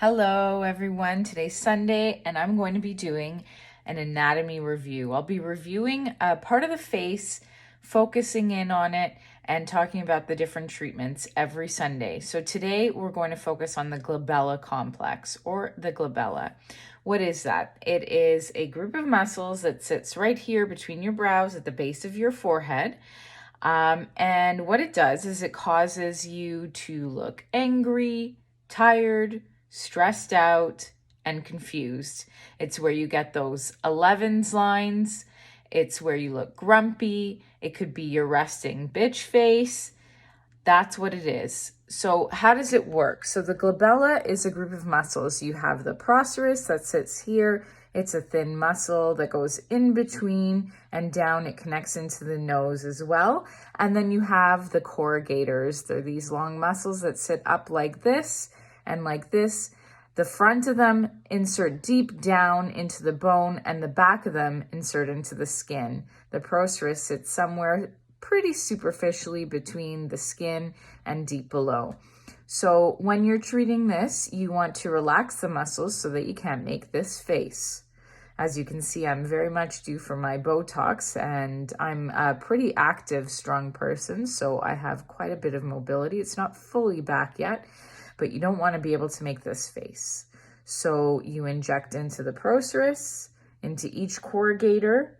Hello everyone, today's Sunday and I'm going to be doing an anatomy review. I'll be reviewing a part of the face, focusing in on it and talking about the different treatments every Sunday. So today we're going to focus on the glabella complex or the glabella. What is that? It is a group of muscles that sits right here between your brows at the base of your forehead. And what it does is it causes you to look angry, tired, stressed out, and confused. It's where you get those 11s lines. It's where you look grumpy. It could be your resting bitch face. That's what it is. So how does it work? So the glabella is a group of muscles. You have the procerus that sits here. It's a thin muscle that goes in between and down. It connects into the nose as well. And then you have the corrugators. They're these long muscles that sit up like this and like this. The front of them insert deep down into the bone and the back of them insert into the skin. The procerus sits somewhere pretty superficially between the skin and deep below. So when you're treating this, you want to relax the muscles so that you can't make this face. As you can see, I'm very much due for my Botox and I'm a pretty active, strong person, so I have quite a bit of mobility. It's not fully back yet, but you don't want to be able to make this face. So you inject into the procerus, into each corrugator,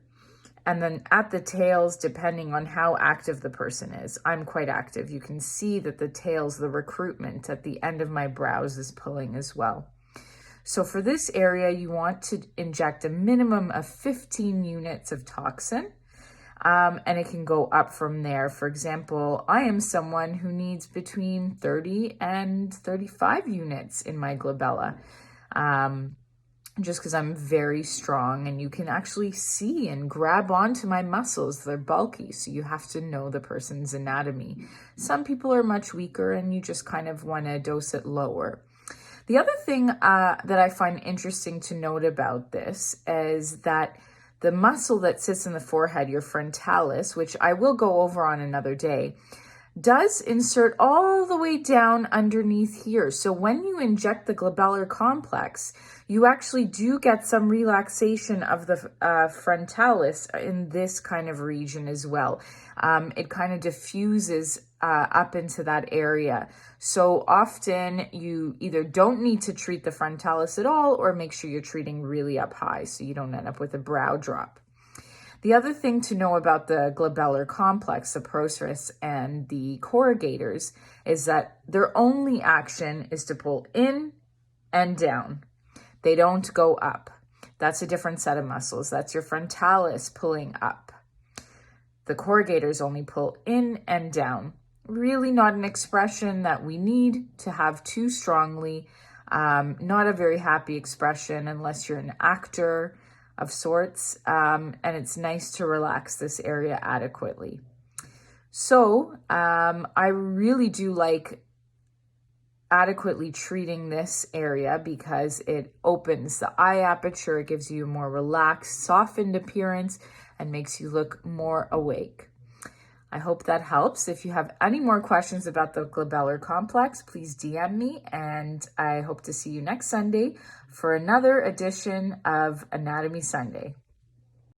and then at the tails, depending on how active the person is. I'm quite active. You can see that the tails, the recruitment at the end of my brows is pulling as well. So for this area, you want to inject a minimum of 15 units of toxin, and it can go up from there. For example, I am someone who needs between 30 and 35 units in my glabella. Just because I'm very strong and you can actually see and grab onto my muscles. They're bulky, so you have to know the person's anatomy. Some people are much weaker and you just kind of want to dose it lower. The other thing that I find interesting to note about this is that the muscle that sits in the forehead, your frontalis, which I will go over on another day, does insert all the way down underneath here. So when you inject the glabellar complex, you actually do get some relaxation of the frontalis in this kind of region as well. It kind of diffuses up into that area. So often you either don't need to treat the frontalis at all or make sure you're treating really up high so you don't end up with a brow drop. The other thing to know about the glabellar complex, the procerus and the corrugators, is that their only action is to pull in and down. They don't go up. That's a different set of muscles. That's your frontalis pulling up. The corrugators only pull in and down. Really not an expression that we need to have too strongly. Not a very happy expression unless you're an actor of sorts, and it's nice to relax this area adequately. So I really do like adequately treating this area because it opens the eye aperture, it gives you a more relaxed, softened appearance, and makes you look more awake. I hope that helps. If you have any more questions about the glabellar complex, please DM me, and I hope to see you next Sunday for another edition of Anatomy Sunday.